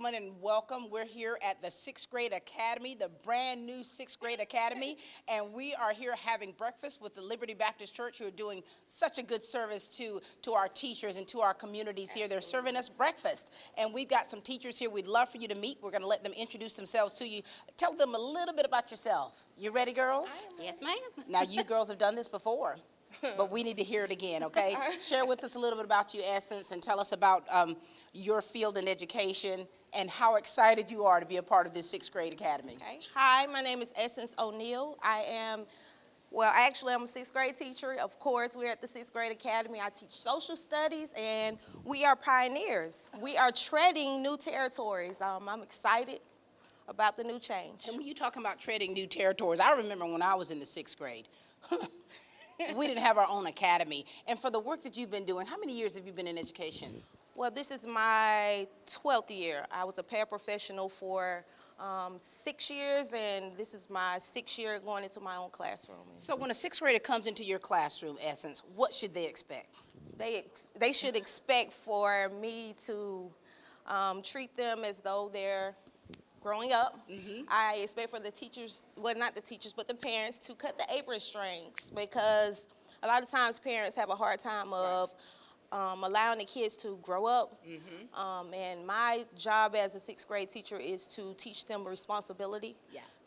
gentlemen, and welcome. We're here at the 6th Grade Academy, the brand new 6th Grade Academy, and we are here having breakfast with the Liberty Baptist Church, who are doing such a good service to our teachers and to our communities here. They're serving us breakfast, and we've got some teachers here we'd love for you to meet. We're going to let them introduce themselves to you. Tell them a little bit about yourself. You ready, girls? Yes, ma'am. Now, you girls have done this before, but we need to hear it again, okay? Share with us a little bit about you, Essence, and tell us about your field in education and how excited you are to be a part of this 6th Grade Academy. Okay. Hi, my name is Essence O'Neill. I'm a 6th grade teacher. Of course, we're at the 6th Grade Academy. I teach social studies, and we are pioneers. We are treading new territories. I'm excited about the new change. And when you're talking about treading new territories, I remember when I was in the 6th grade. We didn't have our own academy. And for the work that you've been doing, how many years have you been in education? Well, this is my 12th year. I was a paraprofessional for 6 years, and this is my 6th year going into my own classroom. So when a 6th grader comes into your classroom, Essence, what should they expect? They should expect for me to treat them as though they're growing up. I expect for the teachers, well, not the teachers, but the parents to cut the apron strings, because a lot of times parents have a hard time of allowing the kids to grow up. And my job as a 6th grade teacher is to teach them responsibility,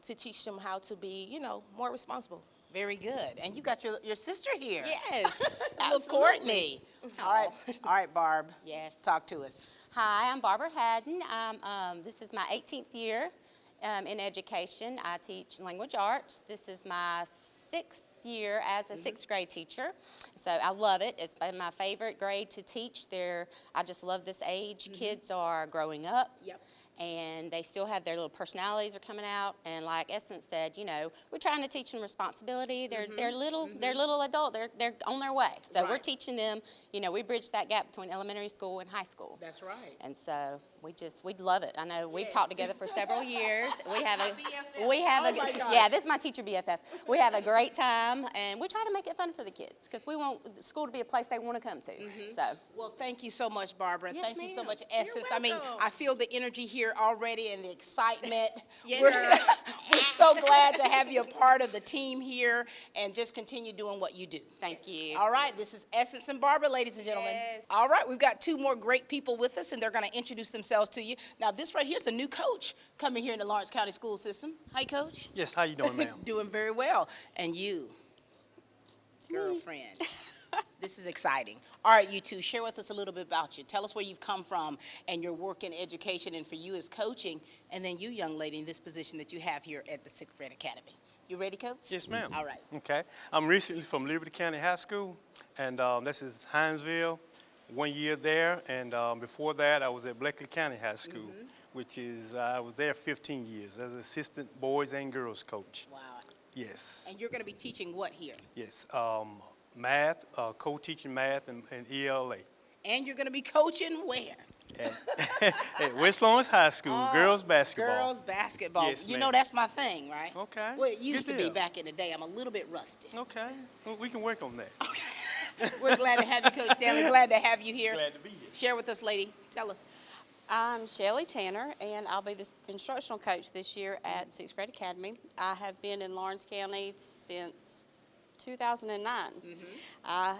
to teach them how to be, more responsible. Very good. And you got your sister here. Yes, Little Courtney. All right, Barb. Yes. Talk to us. Hi, I'm Barbara Haddon. This is my 18th year in education. I teach language arts. This is my 6th year as a 6th grade teacher. So I love it. It's been my favorite grade to teach. I just love this age. Kids are growing up. Yep. And they still have their little personalities are coming out. And like Essence said, we're trying to teach them responsibility. They're little adult. They're on their way. So we're teaching them. We bridge that gap between elementary school and high school. That's right. And so we love it. I know we've taught together for several years. This is my teacher BFF. We have a great time, and we try to make it fun for the kids because we want the school to be a place they want to come to. So, well, thank you so much, Barbara. Yes, thank you so ma'am. much, Essence. I mean, I feel the energy here already and the excitement. Yes. We're so glad to have you a part of the team here, and just continue doing what you do. thank you. All right, this is Essence and Barbara, ladies and gentlemen. Yes. All right, we've got 2 more great people with us, and they're going to introduce themselves to you. Now, this right here is a new coach coming here in the Lawrence County School System. Hi, Coach. Yes, how you doing, ma'am? Doing very well. And you, girlfriend. This is exciting. All right, you two, share with us a little bit about you. Tell us where you've come from and your work in education, and for you as coaching, and then you, young lady, in this position that you have here at the 6th Grade Academy. You ready, Coach? Yes, ma'am. All right. Okay. I'm recently from Liberty County High School, and this is Hinesville, 1 year there, and before that I was at Blakely County High School, which is, I was there 15 years as assistant boys and girls coach. Wow. Yes. And you're going to be teaching what here? Yes. Math, co-teaching math and ELA. And you're going to be coaching where? At West Lawrence High School, girls basketball. Girls basketball. Yes, you ma'am. know that's my thing, right? Okay. Well, it used Good to be deal. back in the day. I'm a little bit rusty. Okay. Well, we can work on that. We're glad to have you, Coach Stanley. Glad to have you here. Glad to be here. Share with us, lady. Tell us. I'm Shelly Tanner, and I'll be the instructional coach this year at 6th Grade Academy. I have been in Lawrence County since 2009. I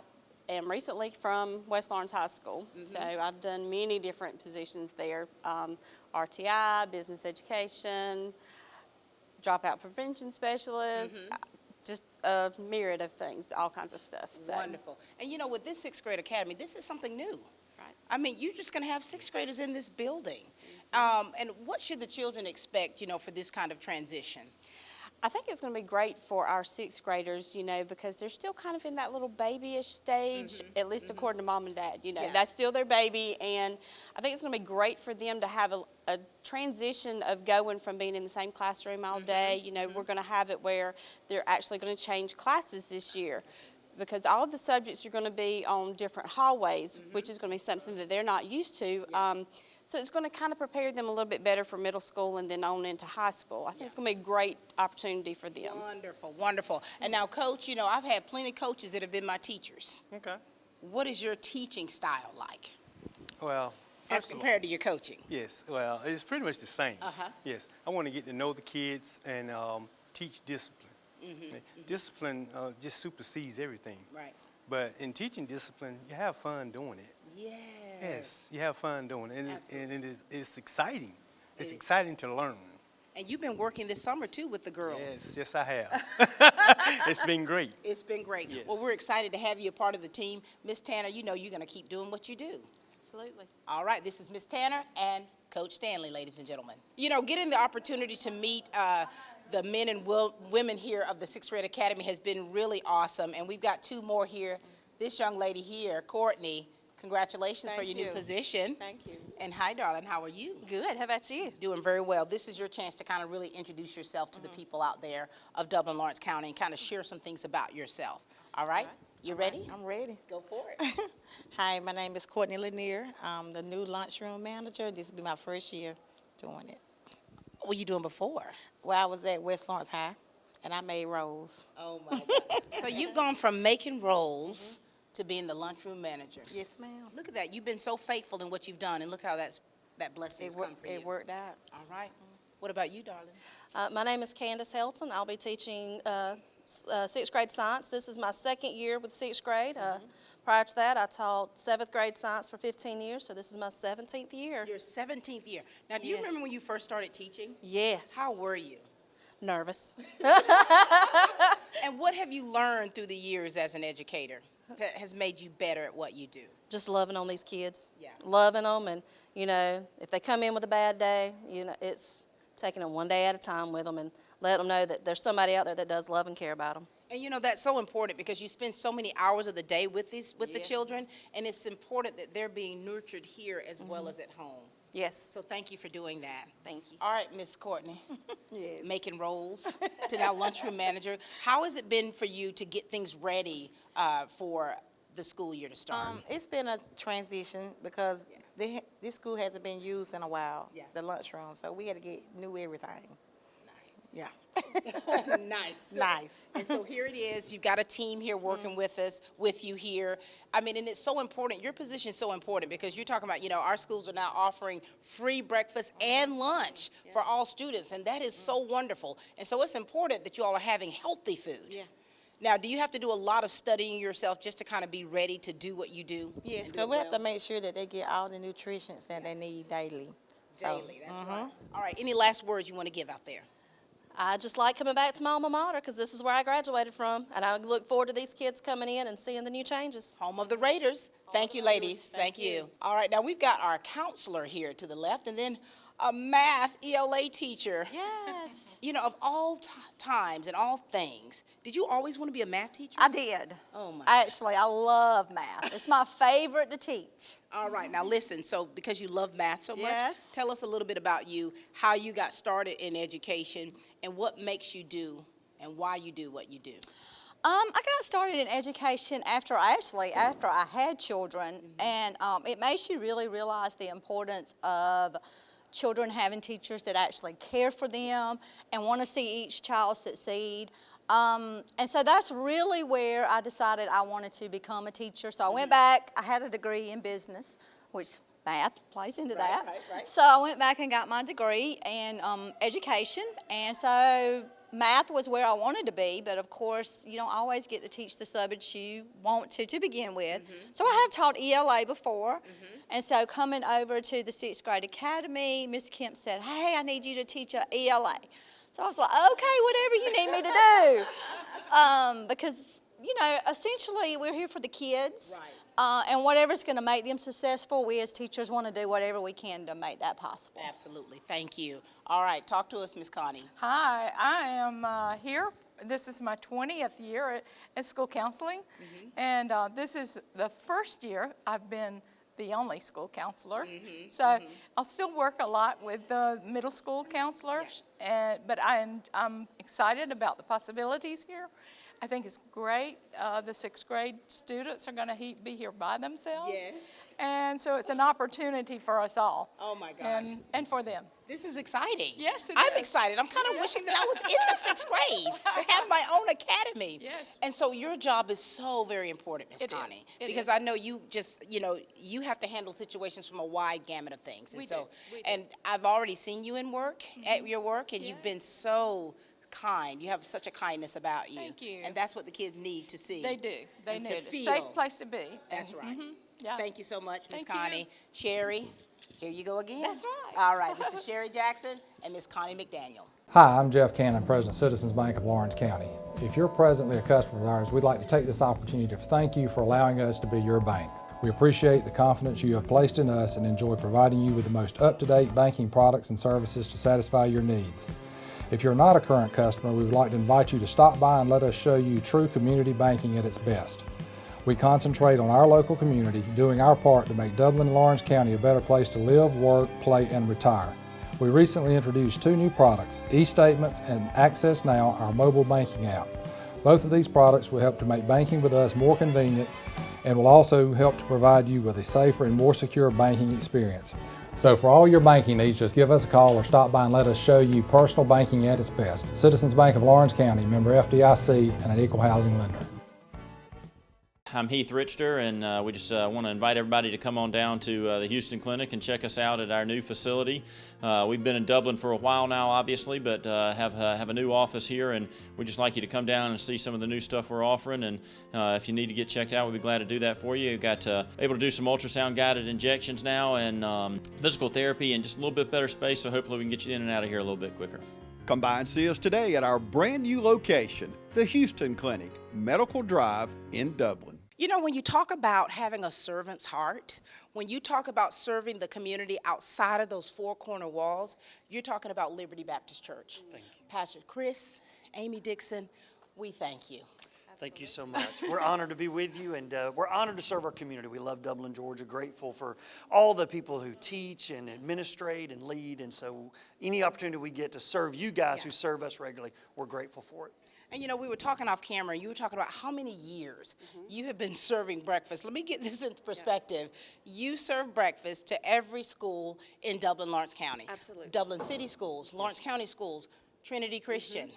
am recently from West Lawrence High School, so I've done many different positions there. RTI, business education, dropout prevention specialist, just a myriad of things, all kinds of stuff. So. Wonderful. And with this 6th Grade Academy, this is something new. Right. I mean, you're just going to have 6th graders in this building. And what should the children expect, for this kind of transition? I think it's going to be great for our 6th graders, because they're still kind of in that little babyish stage, at least according to mom and dad. That's still their baby, and I think it's going to be great for them to have a transition of going from being in the same classroom all day. We're going to have it where they're actually going to change classes this year, because all of the subjects are going to be on different hallways, which is going to be something that they're not used to. So it's going to kind of prepare them a little bit better for middle school and then on into high school. I think it's going to be a great opportunity for them. Wonderful, wonderful. And now, Coach, I've had plenty of coaches that have been my teachers. Okay. What is your teaching style like? Well, As compared to your coaching. Yes, well, it's pretty much the same. Uh-huh. Yes, I want to get to know the kids and teach discipline. Discipline just supersedes everything. Right. But in teaching discipline, you have fun doing it. Yes, you have fun doing it, and it's exciting. It's exciting to learn. And you've been working this summer too with the girls. Yes, I have. It's been great. It's been great. Yes. Well, we're excited to have you a part of the team. Miss Tanner, you know you're going to keep doing what you do. Absolutely. All right, this is Miss Tanner and Coach Stanley, ladies and gentlemen. You know, getting the opportunity to meet the men and women here of the 6th Grade Academy has been really awesome, and we've got 2 more here. This young lady here, Courtney, congratulations for your new position. Thank you. And hi, darling, how are you? Good. How about you? Doing very well. This is your chance to kind of really introduce yourself to the people out there of Dublin, Lawrence County, and kind of share some things about yourself. All right? You ready? I'm ready. Go for it. Hi, my name is Courtney Lanier. I'm the new lunchroom manager. This will be my first year doing it. What were you doing before? Well, I was at West Lawrence High, and I made rolls. Oh, my God. So you've gone from making rolls to being the lunchroom manager. Yes, ma'am. Look at that. You've been so faithful in what you've done, and look how that blessing's come for you. It worked out. All right. What about you, darling? My name is Candace Helton. I'll be teaching 6th grade science. This is my 2nd year with 6th grade. Prior to that, I taught 7th grade science for 15 years, so this is my 17th year. Your 17th year. Now, do you Yes. remember when you first started teaching? Yes. How were you? Nervous. And what have you learned through the years as an educator that has made you better at what you do? Just loving on these kids. Yeah. Loving them, and, you know, if they come in with a bad day, you know, it's taking them one day at a time with them and let them know that there's somebody out there that does love and care about them. And you know, that's so important because you spend so many hours of the day with the children, and it's important that they're being nurtured here as well as at home. Yes. So thank you for doing that. Thank you. All right, Miss Courtney, Yes. making rolls to now lunchroom manager. How has it been for you to get things ready for the school year to start? It's been a transition because this school hasn't been used in a while, Yeah. the lunchroom, so we had to get new everything. Nice. Yeah. Nice. Nice. And so here it is. You've got a team here working with you here. I mean, and it's so important. Your position is so important because you're talking about, you know, our schools are now offering free breakfast and lunch for all students, and that is so wonderful. And so it's important that you all are having healthy food. Yeah. Now, do you have to do a lot of studying yourself just to kind of be ready to do what you do? Yes, and do because it we have well? to make sure that they get all the nutrition that they need daily. So, Daily, that's right. All right, any last words you want to give out there? I just like coming back to my alma mater because this is where I graduated from, and I look forward to these kids coming in and seeing the new changes. Home of the Raiders. Thank you, ladies. Thank you. All right, now we've got our counselor here to the left, and then a math ELA teacher. Yes. You know, of all times and all things, did you always want to be a math teacher? I did. Oh, my. Actually, I love math. It's my favorite to teach. All right, now listen, so because you love math so much, Yes. tell us a little bit about you, how you got started in education, and what makes you do and why you do what you do. I got started in education after I had children, and it makes you really realize the importance of children having teachers that actually care for them and want to see each child succeed. And so that's really where I decided I wanted to become a teacher. So I went back, I had a degree in business, which math plays into that. Right. So I went back and got my degree in education, and so math was where I wanted to be, but of course you don't always get to teach the subjects you want to begin with. So I have taught ELA before, and so coming over to the 6th grade academy, Miss Kemp said, "Hey, I need you to teach a ELA." So I was like, "Okay, whatever you need me to do," because you know, essentially we're here for the kids. Right. And whatever's going to make them successful, we as teachers want to do whatever we can to make that possible. Absolutely, thank you. All right, talk to us, Miss Connie. Hi, I am here. This is my 20th year at school counseling, and this is the first year I've been the only school counselor. So I'll still work a lot with the middle school counselors, but I'm excited about the possibilities here. I think it's great. The 6th grade students are going to be here by themselves. Yes. And so it's an opportunity for us all. Oh, my gosh. And for them. This is exciting. Yes, it I'm is. excited. I'm kind of wishing that I was in the 6th grade to have my own academy. Yes. And so your job is so very important, Ms. It is. Connie. It because is. I know you just, you have to handle situations from a wide gamut of things. And We so, do. and I've already seen you in work, at your work, and you've been so kind. You have such a kindness about you. Thank you. And that's what the kids need to see. They do. They and need to a feel. safe place to be. That's right. Yeah. Thank you so much, Ms. Thank you. Connie. Sherry, here you go again. That's right. All right, this is Sherry Jackson and Ms. Connie McDaniel. Hi, I'm Jeff Cannon, President of Citizens Bank of Lawrence County. If you're presently a customer of ours, we'd like to take this opportunity to thank you for allowing us to be your bank. We appreciate the confidence you have placed in us and enjoy providing you with the most up-to-date banking products and services to satisfy your needs. If you're not a current customer, we would like to invite you to stop by and let us show you true community banking at its best. We concentrate on our local community, doing our part to make Dublin and Lawrence County a better place to live, work, play, and retire. We recently introduced 2 new products, eStatements and Access Now, our mobile banking app. Both of these products will help to make banking with us more convenient and will also help to provide you with a safer and more secure banking experience. So for all your banking needs, just give us a call or stop by and let us show you personal banking at its best. Citizens Bank of Lawrence County, member FDIC, and an equal housing lender. I'm Heath Richter, and we just want to invite everybody to come on down to the Houston Clinic and check us out at our new facility. We've been in Dublin for a while now, obviously, but have a new office here, and we'd just like you to come down and see some of the new stuff we're offering. And if you need to get checked out, we'd be glad to do that for you. We've got able to do some ultrasound-guided injections now, and physical therapy, and just a little bit better space, so hopefully we can get you in and out of here a little bit quicker. Come by and see us today at our brand new location, the Houston Clinic, Medical Drive in Dublin. You know, when you talk about having a servant's heart, when you talk about serving the community outside of those 4 corner walls, you're talking about Liberty Baptist Church. Thank you. Pastor Chris, Amy Dixon, we thank you. Thank you so much. We're honored to be with you, and we're honored to serve our community. We love Dublin, Georgia, grateful for all the people who teach and administrate and lead, and so any opportunity we get to serve you guys who serve us regularly, we're grateful for it. And you know, we were talking off camera, and you were talking about how many years you have been serving breakfast. Let me get this into perspective. You serve breakfast to every school in Dublin, Lawrence County. Absolutely. Dublin City Schools, Lawrence County Schools, Trinity Christian.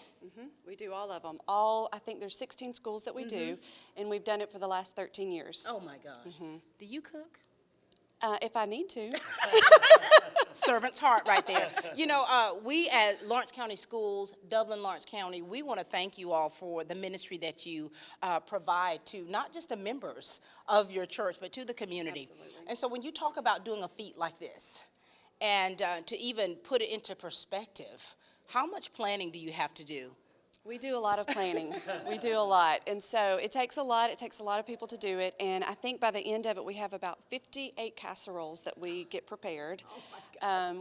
We do all of them. I think there's 16 schools that we do, and we've done it for the last 13 years. Oh my gosh. Do you cook? If I need to. Servant's heart right there. You know, we at Lawrence County Schools, Dublin, Lawrence County, we want to thank you all for the ministry that you provide to not just the members of your church, but to the community. Absolutely. And so when you talk about doing a feat like this, and to even put it into perspective, how much planning do you have to do? We do a lot of planning. We do a lot. And so it takes a lot. It takes a lot of people to do it. And I think by the end of it, we have about 58 casseroles that we get prepared. Oh my gosh.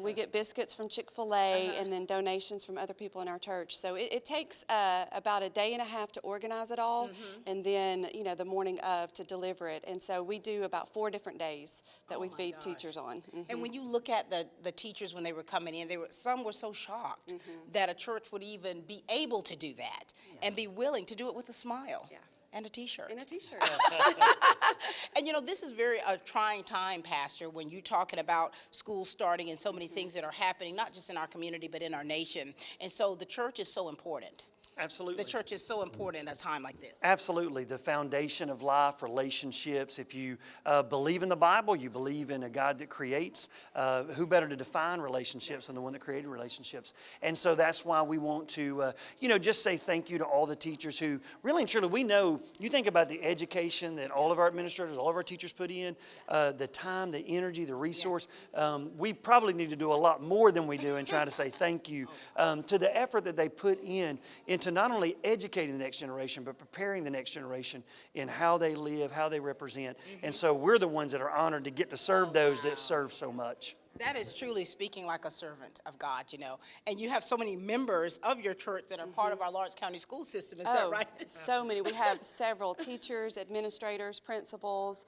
We get biscuits from Chick-fil-A and then donations from other people in our church. So it takes about a day and a half to organize it all, and then, you know, the morning of to deliver it. And so we do about 4 different days that we feed teachers on. And when you look at the teachers when they were coming in, some were so shocked that a church would even be able to do that and be willing to do it with a smile and a t-shirt. And a t-shirt. And you know, this is a trying time, Pastor, when you're talking about school starting and so many things that are happening, not just in our community, but in our nation. And so the church is so important. Absolutely. The church is so important at a time like this. Absolutely. The foundation of life, relationships. If you believe in the Bible, you believe in a God that creates, who better to define relationships than the one that created relationships? And so that's why we want to, just say thank you to all the teachers who really and truly, we know, you think about the education that all of our administrators, all of our teachers put in, the time, the energy, the resource. We probably need to do a lot more than we do in trying to say thank you to the effort that they put into not only educating the next generation, but preparing the next generation in how they live, how they represent. And so we're the ones that are honored to get to serve those that serve so much. That is truly speaking like a servant of God, you know. And you have so many members of your church that are part of our Lawrence County school system. Is that right? So many. We have several teachers, administrators, principals,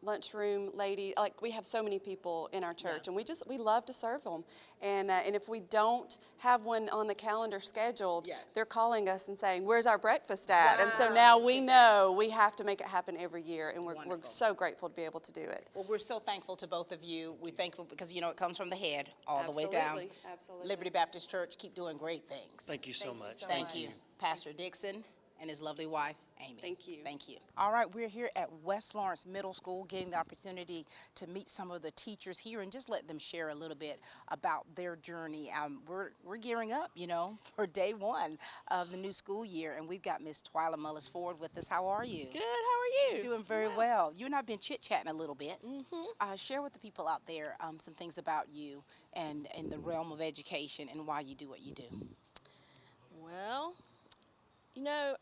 lunchroom lady. Like, we have so many people in our church, and we love to serve them. And if we don't have one on the calendar scheduled, they're calling us and saying, "Where's our breakfast at?" And so now we know we have to make it happen every year, and we're so grateful to be able to do it. Well, we're so thankful to both of you. We're thankful because, you know, it comes from the head all the way down. Absolutely. Liberty Baptist Church, keep doing great things. Thank you so much. Thank you. Pastor Dixon and his lovely wife, Amy. Thank you. Thank you. All right, we're here at West Lawrence Middle School, getting the opportunity to meet some of the teachers here and just let them share a little bit about their journey. We're gearing up, you know, for day one of the new school year, and we've got Miss Twyla Mullis Ford with us. How are you? Good, how are you? Doing very well. You and I have been chit-chatting a little bit. Share with the people out there some things about you and in the realm of education and why you do what you do. Well, you know,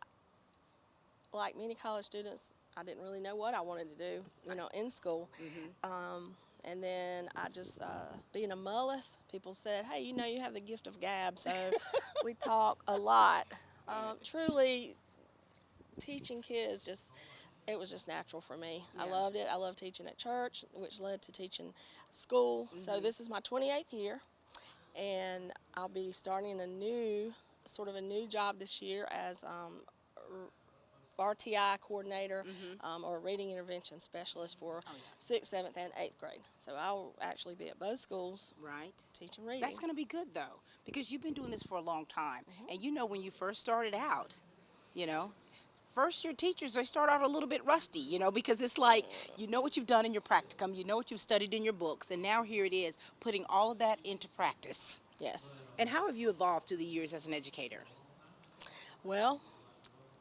like many college students, I didn't really know what I wanted to do, you know, in school. And then I just, being a Mullis, people said, hey, you know, you have the gift of gab, so we talk a lot. Truly, teaching kids it was just natural for me. I loved it. I loved teaching at church, which led to teaching school. So this is my 28th year, and I'll be starting a new job this year as RTI coordinator or reading intervention specialist for 6th, 7th, and 8th grade. So I'll actually be at both schools teaching reading. That's going to be good, though, because you've been doing this for a long time. And you know, when you first started out, you know, first-year teachers, they start out a little bit rusty, you know, because it's like, you know what you've done in your practicum, you know what you've studied in your books, and now here it is, putting all of that into practice. Yes. And how have you evolved through the years as an educator? Well,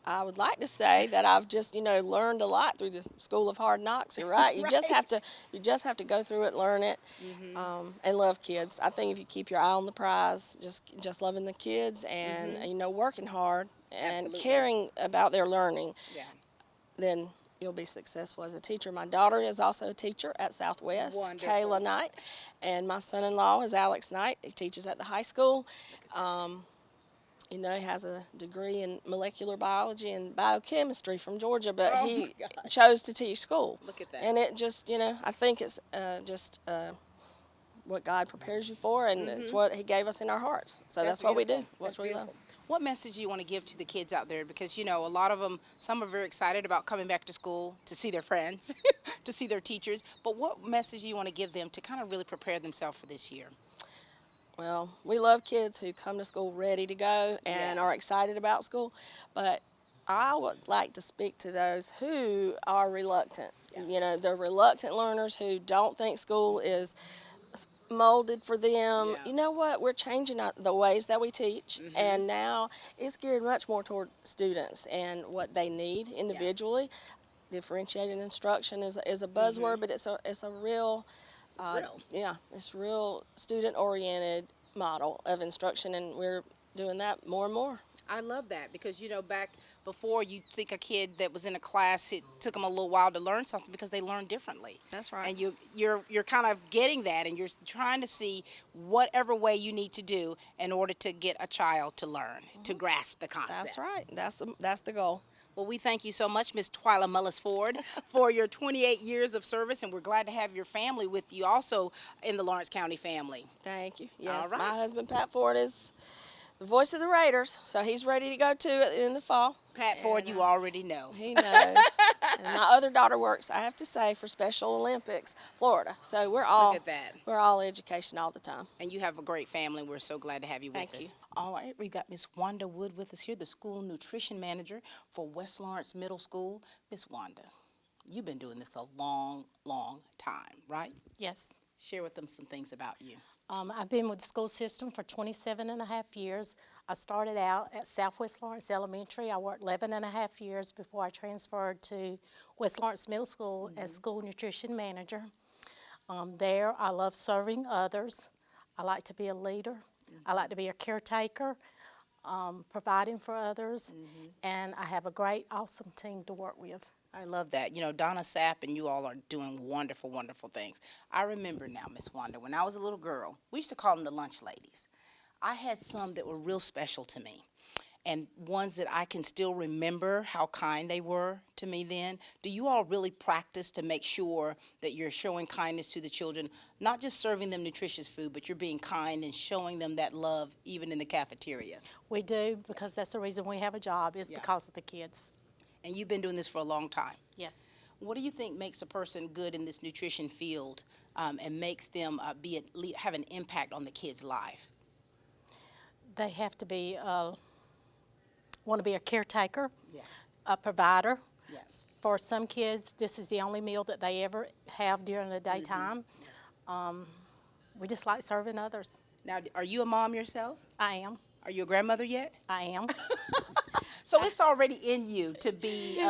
I would like to say that I've just, you know, learned a lot through the school of hard knocks. You're right. You just have to go through it, learn it, and love kids. I think if you keep your eye on the prize, just loving the kids and you know, working hard and caring about their learning, then you'll be successful as a teacher. My daughter is also a teacher at Southwest, Kayla Knight, and my son-in-law is Alex Knight. He teaches at the high school. You know, he has a degree in molecular biology and biochemistry from Georgia, but he chose to teach school. Look at that. And it just, you know, I think it's just what God prepares you for, and it's what He gave us in our hearts. So that's what we do. What we love. What message do you want to give to the kids out there? Because, you know, a lot of them, some are very excited about coming back to school, to see their friends, to see their teachers. But what message do you want to give them to kind of really prepare themselves for this year? Well, we love kids who come to school ready to go and are excited about school, but I would like to speak to those who are reluctant. You know, the reluctant learners who don't think school is molded for them. You know what? We're changing the ways that we teach, and now it's geared much more toward students and what they need individually. Differentiated instruction is a buzzword, but it's a real it's real student-oriented model of instruction, and we're doing that more and more. I love that because, you know, back before, you think a kid that was in a class, it took them a little while to learn something because they learn differently. That's right. And you're kind of getting that, and you're trying to see whatever way you need to do in order to get a child to learn, to grasp the concept. That's right. That's the goal. Well, we thank you so much, Ms. Twyla Mullis Ford, for your 28 years of service, and we're glad to have your family with you also in the Lawrence County family. Thank you. Yes, All right. my husband, Pat Ford, is the voice of the Raiders, so he's ready to go too in the fall. Pat Ford, you already know. He knows. And my other daughter works, I have to say, for Special Olympics, Florida. So we're all education all the time. And you have a great family. We're so glad to have you with us. Thank you. All right, we got Miss Wanda Wood with us here, the school nutrition manager for West Lawrence Middle School. Miss Wanda, you've been doing this a long, long time, right? Yes. Share with them some things about you. I've been with the school system for 27 and a half years. I started out at Southwest Lawrence Elementary. I worked 11 and a half years before I transferred to West Lawrence Middle School as school nutrition manager. There, I love serving others. I like to be a leader. I like to be a caretaker, providing for others, and I have a great, awesome team to work with. I love that. You know, Donna Sapp and you all are doing wonderful, wonderful things. I remember now, Miss Wanda, when I was a little girl, we used to call them the lunch ladies. I had some that were real special to me. and ones that I can still remember how kind they were to me then. Do you all really practice to make sure that you're showing kindness to the children, not just serving them nutritious food, but you're being kind and showing them that love even in the cafeteria? We do, because that's the reason we have a job, is Yeah. because of the kids. And you've been doing this for a long time. Yes. What do you think makes a person good in this nutrition field and makes them have an impact on the kid's life? They have to be, want to be a caretaker, Yeah. a provider. Yes. For some kids, this is the only meal that they ever have during the daytime. We just like serving others. Now, are you a mom yourself? I am. Are you a grandmother yet? I am. So it's already in you to be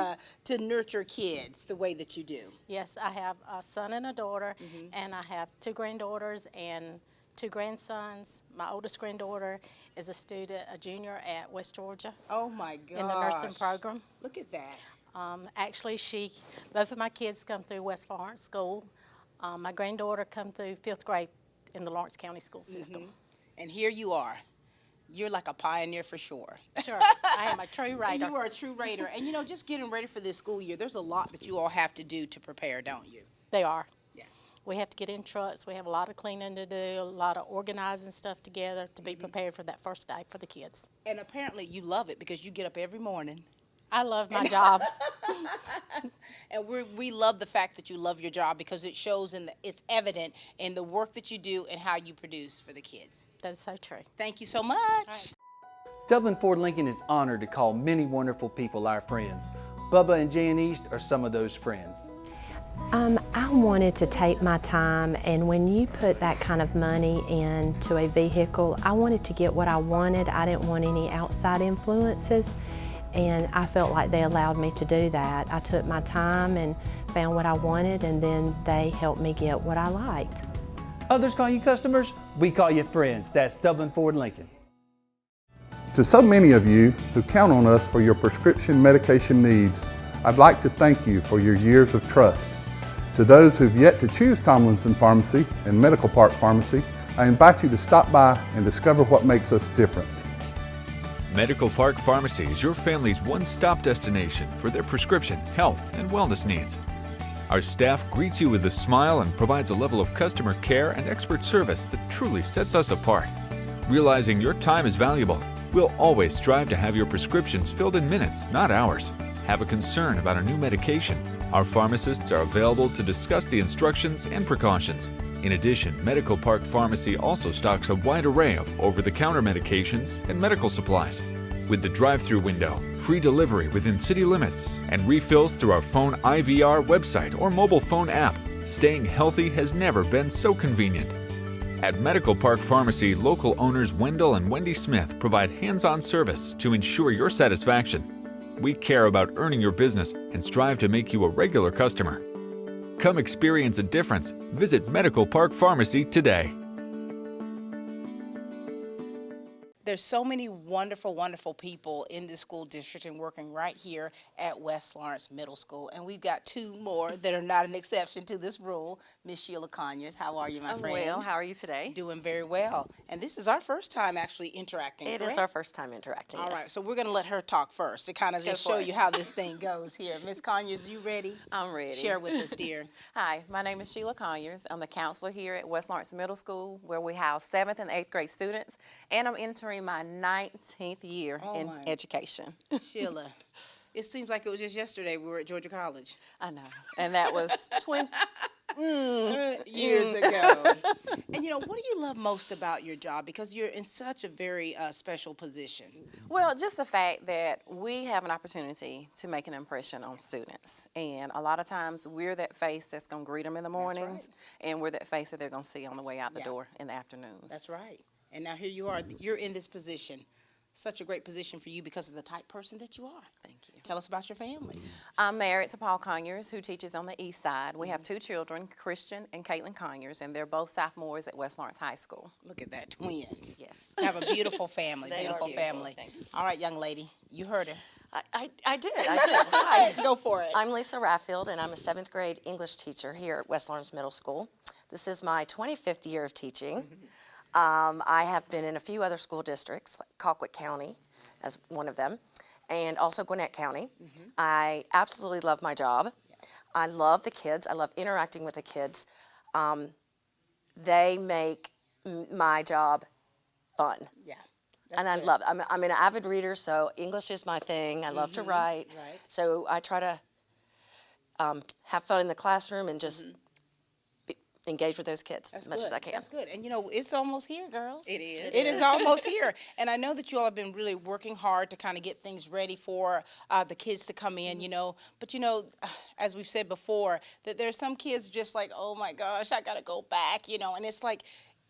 to nurture kids the way that you do. Yes, I have a son and a daughter, and I have 2 granddaughters and 2 grandsons. My oldest granddaughter is a student, a junior at West Georgia. Oh my gosh. In the nursing program. Look at that. Actually, both of my kids come through West Lawrence School. My granddaughter come through 5th grade in the Lawrence County school system. And here you are. You're like a pioneer for sure. Sure, I am a true writer. You are a true writer. And you know, just getting ready for this school year, there's a lot that you all have to do to prepare, don't you? They are. Yeah. We have to get in trucks. We have a lot of cleaning to do, a lot of organizing stuff together to be prepared for that first day for the kids. And apparently you love it because you get up every morning. I love my job. And we love the fact that you love your job because it shows it's evident in the work that you do and how you produce for the kids. That's so true. Thank you so much. Dublin Ford Lincoln is honored to call many wonderful people our friends. Bubba and Jan East are some of those friends. I wanted to take my time, and when you put that kind of money into a vehicle, I wanted to get what I wanted. I didn't want any outside influences, and I felt like they allowed me to do that. I took my time and found what I wanted, and then they helped me get what I liked. Others call you customers, we call you friends. That's Dublin Ford Lincoln. To so many of you who count on us for your prescription medication needs, I'd like to thank you for your years of trust. To those who've yet to choose Tomlinson Pharmacy and Medical Park Pharmacy, I invite you to stop by and discover what makes us different. Medical Park Pharmacy is your family's one-stop destination for their prescription, health, and wellness needs. Our staff greets you with a smile and provides a level of customer care and expert service that truly sets us apart. Realizing your time is valuable, we'll always strive to have your prescriptions filled in minutes, not hours. Have a concern about a new medication? Our pharmacists are available to discuss the instructions and precautions. In addition, Medical Park Pharmacy also stocks a wide array of over-the-counter medications and medical supplies. With the drive-through window, free delivery within city limits, and refills through our phone IVR website or mobile phone app, staying healthy has never been so convenient. At Medical Park Pharmacy, local owners Wendell and Wendy Smith provide hands-on service to ensure your satisfaction. We care about earning your business and strive to make you a regular customer. Come experience a difference. Visit Medical Park Pharmacy today. There's so many wonderful, wonderful people in this school district and working right here at West Lawrence Middle School. And we've got 2 more that are not an exception to this rule. Miss Sheila Conyers, how are you, my friend? Well, how are you today? Doing very well. And this is our first time actually interacting, It correct? is our first time interacting, All yes. right, so we're going to let her talk first to kind of Go just for show it. you how this thing goes here. Miss Conyers, are you ready? I'm ready. Share with us, dear. Hi, my name is Sheila Conyers. I'm the counselor here at West Lawrence Middle School, where we house 7th and 8th grade students, and I'm entering my 19th year Oh in my. education. Sheila, it seems like it was just yesterday we were at Georgia College. I know, and that was 20 years ago. And you know, what do you love most about your job? Because you're in such a very special position. Well, just the fact that we have an opportunity to make an impression on students. And a lot of times we're that face that's going to greet them in the mornings, and we're that face that they're going to see on the way out the door in the afternoons. That's right. And now here you are, you're in this position. Such a great position for you because of the type person that you are. Thank you. Tell us about your family. I'm married to Paul Conyers, who teaches on the east side. We have 2 children, Christian and Caitlin Conyers, and they're both sophomores at West Lawrence High School. Look at that, twins. Yes. Have a beautiful family, They are beautiful beautiful. family. Thank you. All right, young lady, you heard her. I did. Hi. Go for it. I'm Lisa Raffield, and I'm a 7th grade English teacher here at West Lawrence Middle School. This is my 25th year of teaching. I have been in a few other school districts, like Colquitt County, as one of them, and also Gwinnett County. I absolutely love my job. I love the kids. I love interacting with the kids. They make my job fun. Yeah. And I love it. I'm an avid reader, so English is my thing. I love to write. Right. So I try to have fun in the classroom and just engage with those kids as much as I can. That's good. And you know, it's almost here, girls. It is. It is almost here. And I know that you all have been really working hard to kind of get things ready for the kids to come in, you know. But you know, as we've said before, that there's some kids just like, oh my gosh, I got to go back, you know. And it's like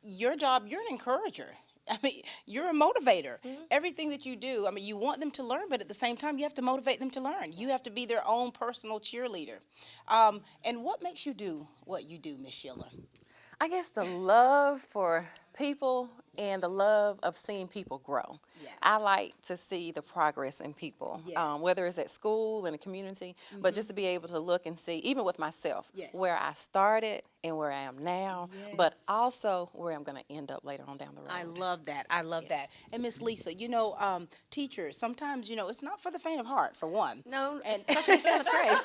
your job, you're an encourager. I mean, you're a motivator. Everything that you do, I mean, you want them to learn, but at the same time, you have to motivate them to learn. You have to be their own personal cheerleader. And what makes you do what you do, Miss Sheila? I guess the love for people and the love of seeing people grow. Yeah. I like to see the progress in people, Yes. whether it's at school, in the community, but just to be able to look and see, even with myself, Yes. where I started and where I am now, but also where I'm going to end up later on down the road. I love that. I love that. And Miss Lisa, you know, teachers, sometimes, you know, it's not for the faint of heart, for one. No, And especially 7th grade.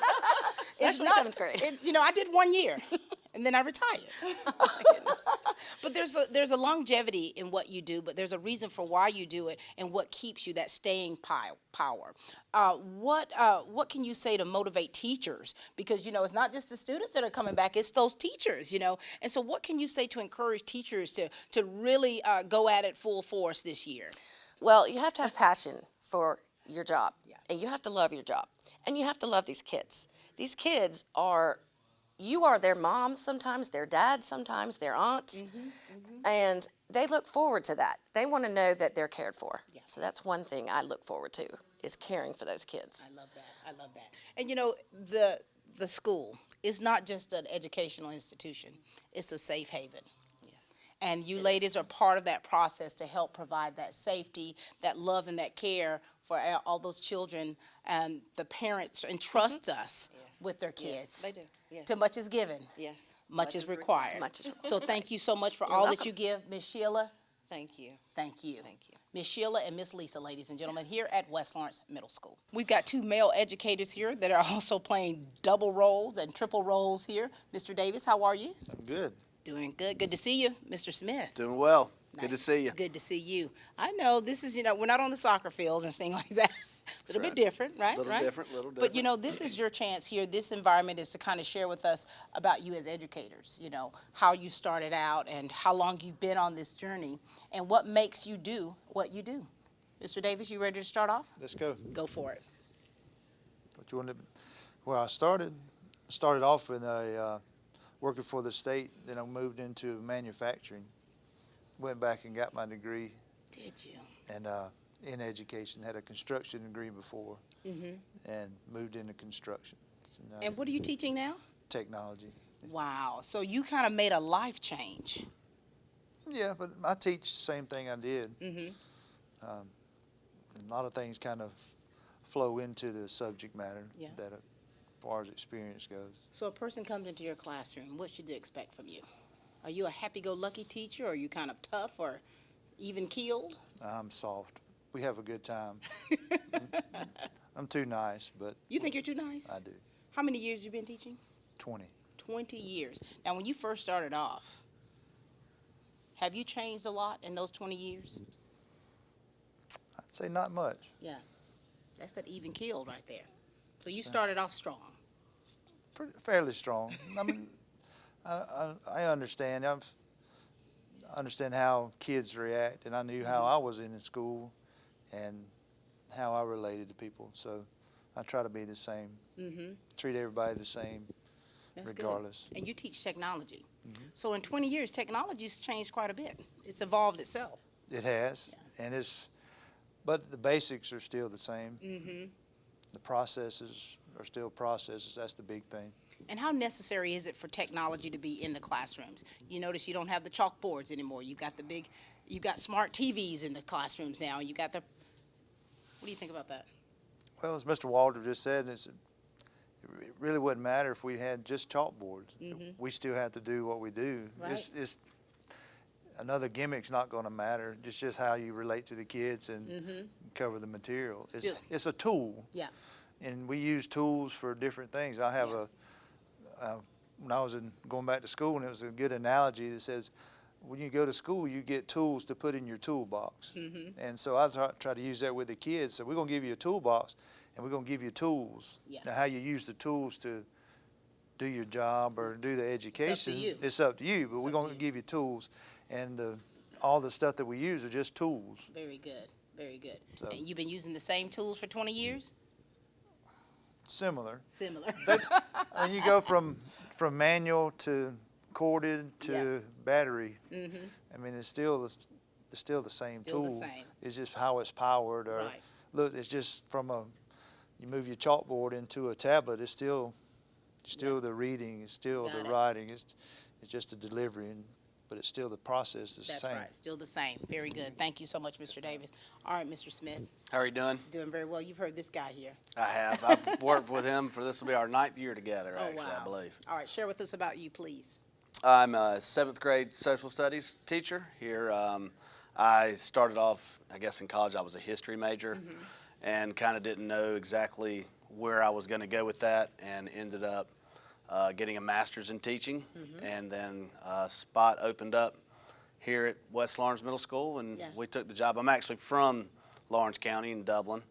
It's Especially not- 7th grade. you know, I did 1 year, and then I retired. But there's a longevity in what you do, but there's a reason for why you do it and what keeps you, that staying power. What can you say to motivate teachers? Because, you know, it's not just the students that are coming back, it's those teachers, you know. And so what can you say to encourage teachers to really go at it full force this year? Well, you have to have passion for your job, and you have to love your job, and you have to love these kids. These kids are, you are their moms sometimes, their dads sometimes, their aunts, and they look forward to that. They want to know that they're cared for. So that's one thing I look forward to, is caring for those kids. I love that. I love that. And you know, the school is not just an educational institution. It's a safe haven. Yes. And you ladies are part of that process to help provide that safety, that love, and that care for all those children. And the parents entrust us with their kids. Yes, they do. Yes. Too much is given. Yes. Much is required. Much is required. So thank you so much for You're all welcome. that you give, Miss Sheila. Thank you. Thank you. Thank you. Miss Sheila and Miss Lisa, ladies and gentlemen, here at West Lawrence Middle School. We've got two male educators here that are also playing double roles and triple roles here. Mr. Davis, how are you? I'm good. Doing good. Good to see you. Mr. Smith. Doing well. Good to see you. Good to see you. I know this is, you know, we're not on the soccer fields and things like that. A little bit different, right? Little right? different, little But you different. know, this is your chance here. This environment is to kind of share with us about you as educators, you know, how you started out and how long you've been on this journey and what makes you do what you do. Mr. Davis, you ready to start off? Let's go. Go for it. What you want to? Where I started off in a working for the state. Then I moved into manufacturing. Went back and got my degree. Did you? And in education, had a construction degree before, and moved into construction. And what are you teaching now? Technology. Wow. So you kind of made a life change. Yeah, but I teach the same thing I did. Mm-hmm. A lot of things kind of flow into the subject matter Yeah. that, as far as experience goes. So a person comes into your classroom, what should they expect from you? Are you a happy-go-lucky teacher, or are you kind of tough or even-keeled? I'm soft. We have a good time. I'm too nice, but You think you're too nice? I do. How many years you been teaching? 20. 20 years. Now, when you first started off, have you changed a lot in those 20 years? I'd say not much. Yeah. That's that even-keeled right there. So you started off strong. Fairly strong. I mean, I understand. I understand how kids react, and I knew how I was in school and how I related to people. So I try to be the same. Mm-hmm. Treat everybody the same, That's regardless. good. And you teach technology. So in 20 years, technology's changed quite a bit. It's evolved itself. It has, and but the basics are still the same. Mm-hmm. The processes are still processes. That's the big thing. And how necessary is it for technology to be in the classrooms? You notice you don't have the chalkboards anymore. You've got smart TVs in the classrooms now. You got what do you think about that? Well, as Mr. Walter just said, it really wouldn't matter if we had just chalkboards. We still have to do what we do. Right. It's another gimmick's not going to matter. It's just how you relate to the kids and cover the material. Still. It's a tool. Yeah. And we use tools for different things. I have when I was going back to school, and it was a good analogy that says, when you go to school, you get tools to put in your toolbox. And so I try to use that with the kids. So we're going to give you a toolbox, and we're going to give you tools. Now, how you use the tools to do your job or do the education, it's up to you. But we're going to give you tools, and all the stuff that we use are just tools. Very good, very good. So- And you've been using the same tools for 20 years? Similar. Similar. And you go from manual to corded to battery. I mean, it's still the same Still the tool. same. It's just how it's powered. Or Right. look, it's just you move your chalkboard into a tablet. It's still the reading. It's still the writing. It's just the delivery, but it's still the process is the That's same. right, still the same. Very good. Thank you so much, Mr. Davis. All right, Mr. Smith, How are you doing? doing very well. You've heard this guy here. I have. I've worked with him for this will be our 9th year together, Oh, actually, wow. I believe. All right, share with us about you, please. I'm a 7th grade social studies teacher here. I started off, I guess in college, I was a history major and kind of didn't know exactly where I was going to go with that, and ended up getting a master's in teaching. And then a spot opened up here at West Lawrence Middle School, and we took the job. I'm actually from Lawrence County in Dublin,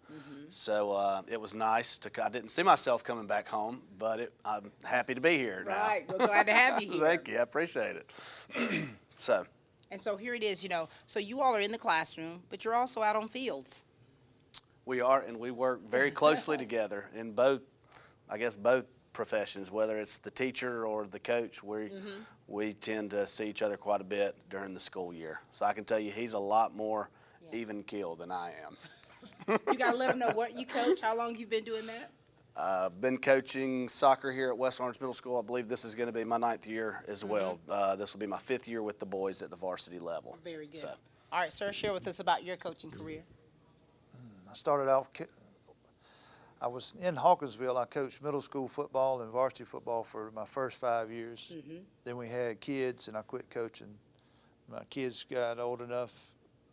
so it was nice I didn't see myself coming back home, but I'm happy to be here now. Right, we're glad to have you here. Thank you, I appreciate it. And so here it is, so you all are in the classroom, but you're also out on fields. We are, and we work very closely together in both professions, whether it's the teacher or the coach. We tend to see each other quite a bit during the school year. So I can tell you he's a lot more even-keeled than I am. You got to let them know what you coach, how long you've been doing that. Been coaching soccer here at West Lawrence Middle School. I believe this is going to be my 9th year as well. This will be my 5th year with the boys at the varsity level. Very good. All right, sir, share with us about your coaching career. I started off, I was in Hawkinsville. I coached middle school football and varsity football for my first 5 years. Then we had kids, and I quit coaching. My kids got old enough,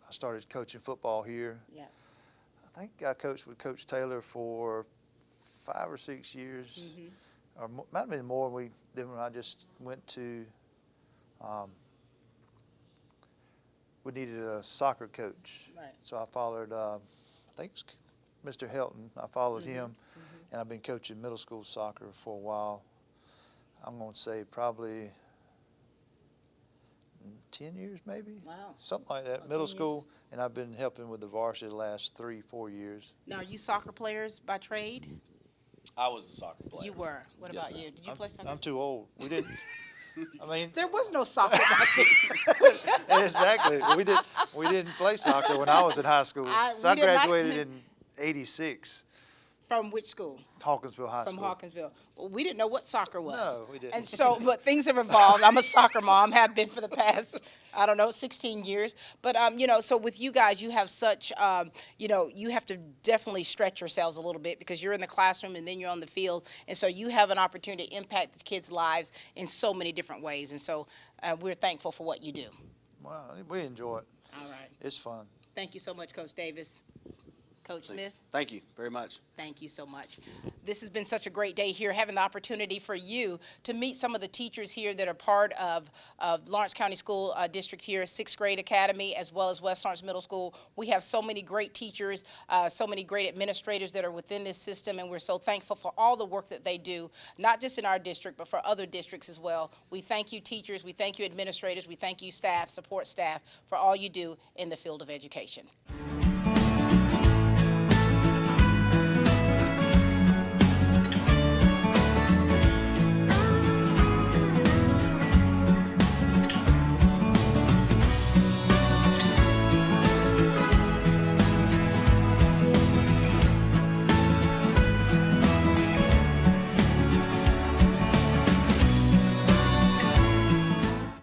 I started coaching football here. I think I coached with Coach Taylor for 5 or 6 years, or might have been more. Then when I just went to, we needed a soccer coach, so I followed. I think it's Mr. Helton. I followed him, and I've been coaching middle school soccer for a while. I'm going to say probably 10 years, maybe. Wow. Something like that. Middle school, and I've been helping with the varsity the last 3-4 years. Now, are you soccer players by trade? I was a soccer player. You were. What Yes, about ma'am. you? Did you play soccer? I'm too old. We didn't. I mean, There was no soccer back then. exactly. We didn't play soccer when I was in high school. So I we did not- graduated in '86. From which school? Hawkinsville High From School. Hawkinsville. Well, we didn't know what soccer was. No, we didn't. And so, but things have evolved. I'm a soccer mom, have been for the past, 16 years. But, so with you guys, you have such, you have to definitely stretch yourselves a little bit because you're in the classroom and then you're on the field. And so you have an opportunity to impact the kids' lives in so many different ways. And so we're thankful for what you do. Well, we enjoy it. All right. It's fun. Thank you so much, Coach Davis. Coach Smith? Thank you very much. Thank you so much. This has been such a great day here, having the opportunity for you to meet some of the teachers here that are part of Lawrence County School District here, 6th grade academy, as well as West Lawrence Middle School. We have so many great teachers, so many great administrators that are within this system, and we're so thankful for all the work that they do, not just in our district, but for other districts as well. We thank you, teachers. We thank you, administrators. We thank you, staff, support staff, for all you do in the field of education.